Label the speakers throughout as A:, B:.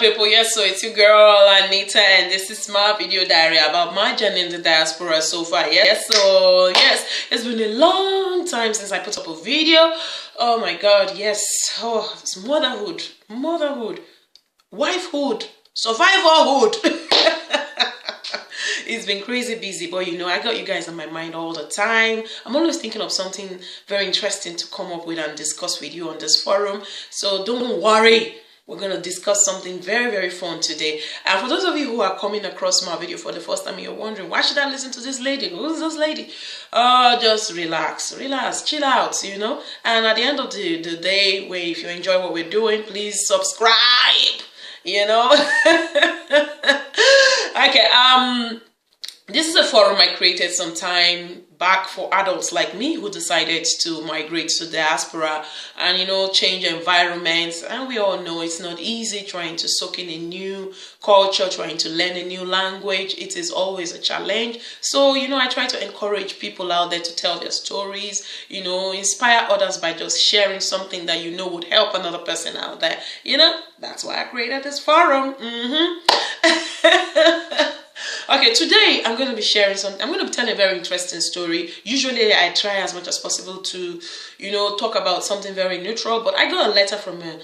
A: people? Yes, so it's your girl Anita, and this is my video diary about my journey in the diaspora so far. Yes, so yes, it's been a long time since I put up a video. Oh my god, yes. Oh, it's motherhood, wifehood, survivorhood. It's been crazy busy, but you know, I got you guys on my mind all the time. I'm always thinking of something very interesting to come up with and discuss with you on this forum. So don't worry. We're going to discuss something very, very fun today. And for those of you who are coming across my video for the first time, you're wondering, why should I listen to this lady? Who's this lady? Just relax, chill out, you know. And at the end of the day, if you enjoy what we're doing, please subscribe, you know. Okay, this is a forum I created some time back for adults like me who decided to migrate to diaspora and, you know, change environments. And we all know it's not easy trying to soak in a new culture, trying to learn a new language. It is always a challenge. So, you know, I try to encourage people out there to tell their stories, you know, inspire others by just sharing something that you know would help another person out there. You know, that's why I created this forum. Okay, today I'm going to be sharing something. I'm going to be telling a very interesting story. Usually I try as much as possible to, you know, talk about something very neutral, but I got a letter from a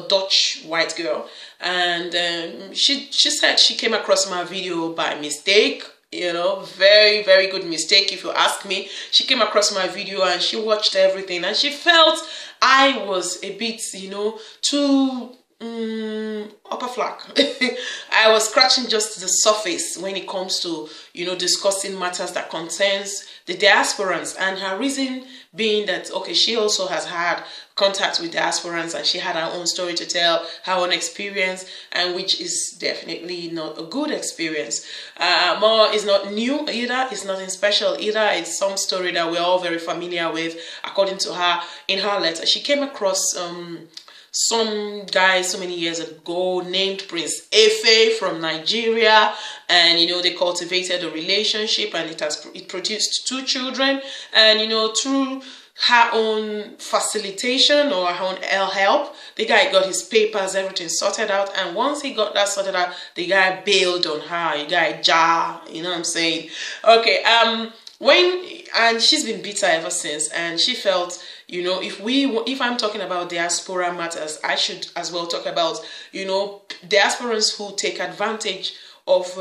A: Dutch white girl, and she said she came across my video by mistake. You know, very, very good mistake if you ask me. She came across my video and she watched everything and she felt I was a bit, you know, too upper flack. I was scratching just the surface when it comes to, you know, discussing matters that concerns the diasporans, and her reason being that, okay, she also has had contact with diasporans and she had her own story to tell, her own experience, and which is definitely not a good experience. More is not new either, it's nothing special either, it's some story that we're all very familiar with. According to her, in her letter, she came across some guy so many years ago named Prince Efe from Nigeria, and you know, they cultivated a relationship and it produced 2 children, and you know, through her own facilitation or her own help, the guy got his papers, everything sorted out, and once he got that sorted out, the guy bailed on her. The guy you know what I'm saying? Okay, and she's been bitter ever since, and she felt, you know, if I'm talking about diaspora matters, I should as well talk about, you know, diasporans who take advantage of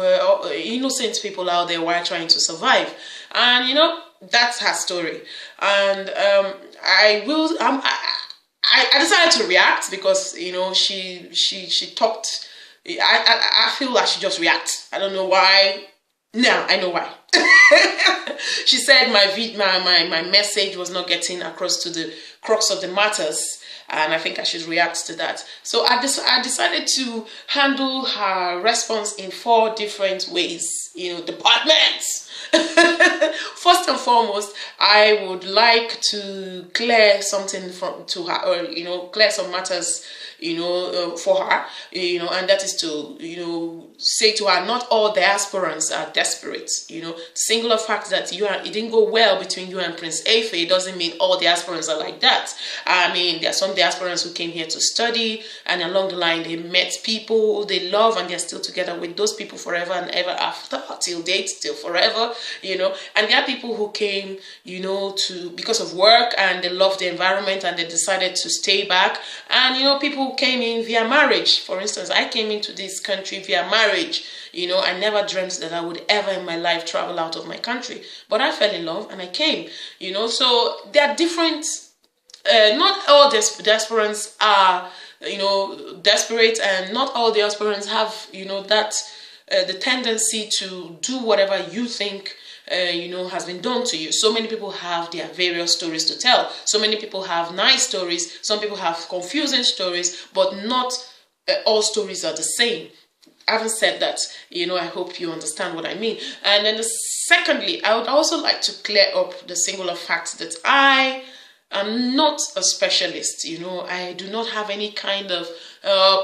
A: innocent people out there while trying to survive. And you know, that's her story. And I decided to react because, you know, she talked. I feel like she just reacts. I don't know why. Now I know why. She said my message was not getting across to the crux of the matters, and I think I should react to that. So I decided to handle her response in 4 different ways, you know, departments. First and foremost, I would like to clear something to her, or you know, clear some matters, you know, for her, you know, and that is to, you know, say to her, not all diasporans are desperate. You know, singular fact that it didn't go well between you and Prince Efe doesn't mean all diasporans are like that. I mean, there are some diasporans who came here to study, and along the line they met people they love, and they're still together with those people forever and ever after, till date, till forever, you know. And there are people who came, you know, because of work, and they love the environment and they decided to stay back. And you know, people came in via marriage. For instance, I came into this country via marriage. You know, I never dreamt that I would ever in my life travel out of my country, but I fell in love and I came, you know. So there are different, not all diasporans are, you know, desperate, and not all diasporans have, you know, that the tendency to do whatever you think you know, has been done to you. So many people have their various stories to tell. So many people have nice stories. Some people have confusing stories, but not all stories are the same. Having said that, you know, I hope you understand what I mean. And then secondly, I would also like to clear up the singular fact that I am not a specialist. You know, I do not have any kind of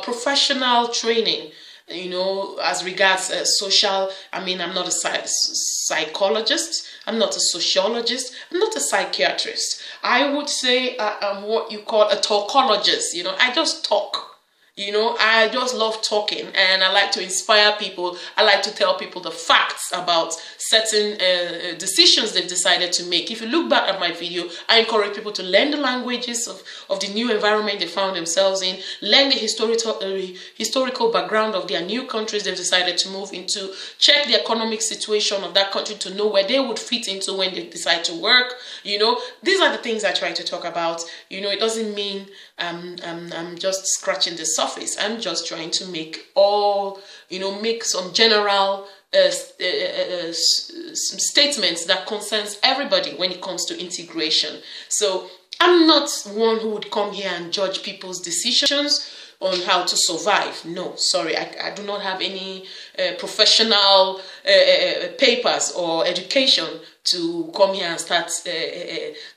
A: professional training, you know, as regards social. I mean, I'm not a psychologist, I'm not a sociologist, I'm not a psychiatrist. I would say I'm what you call a talkologist. You know, I just talk. You know, I just love talking, and I like to inspire people. I like to tell people the facts about certain decisions they've decided to make. If you look back at my video, I encourage people to learn the languages of the new environment they found themselves in, learn the historical background of their new countries they've decided to move into, check the economic situation of that country to know where they would fit into when they decide to work. You know, these are the things I try to talk about. You know, it doesn't mean I'm just scratching the surface. I'm just trying to make make some general statements that concerns everybody when it comes to integration. So I'm not one who would come here and judge people's decisions on how to survive. No, sorry, I do not have any professional papers or education to come here and start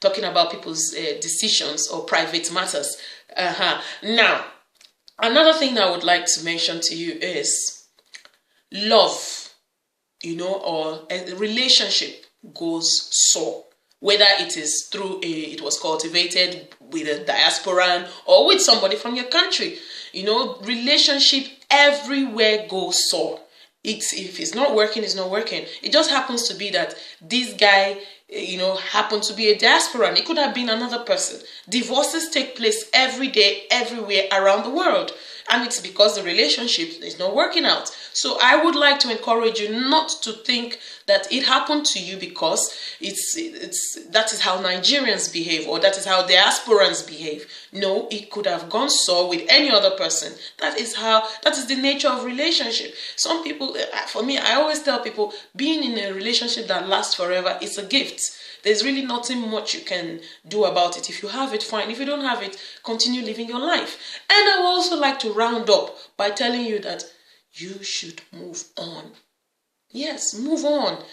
A: talking about people's decisions or private matters. Now, another thing I would like to mention to you is love, you know, or a relationship goes sour. Whether it is through it was cultivated with a diasporan or with somebody from your country. You know, relationship everywhere goes sour. If it's not working, it's not working. It just happens to be that this guy, you know, happened to be a diasporan. It could have been another person. Divorces take place every day, everywhere around the world. And it's because the relationship is not working out. So I would like to encourage you not to think that it happened to you because that is how Nigerians behave or that is how diasporans behave. No, it could have gone so with any other person. That is the nature of relationship. Some people, for me, I always tell people, being in a relationship that lasts forever is a gift. There's really nothing much you can do about it. If you have it, fine. If you don't have it, continue living your life. And I would also like to round up by telling you that you should move on. Yes, move on.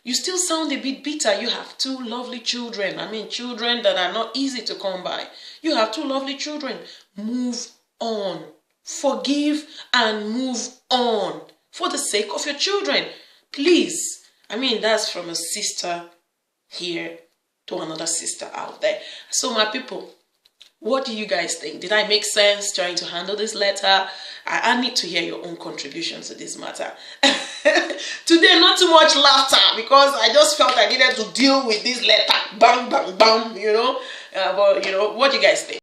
A: You still sound a bit bitter. You have two lovely children. I mean, children that are not easy to come by. You have two lovely children. Move on. Forgive and move on. For the sake of your children. Please. I mean, that's from a sister here to another sister out there. So my people, what do you guys think? Did I make sense trying to handle this letter? I need to hear your own contributions to this matter. Today, not too much laughter because I just felt I needed to deal with this letter. Bang, bang, bang, you know. But, you know, what do you guys think?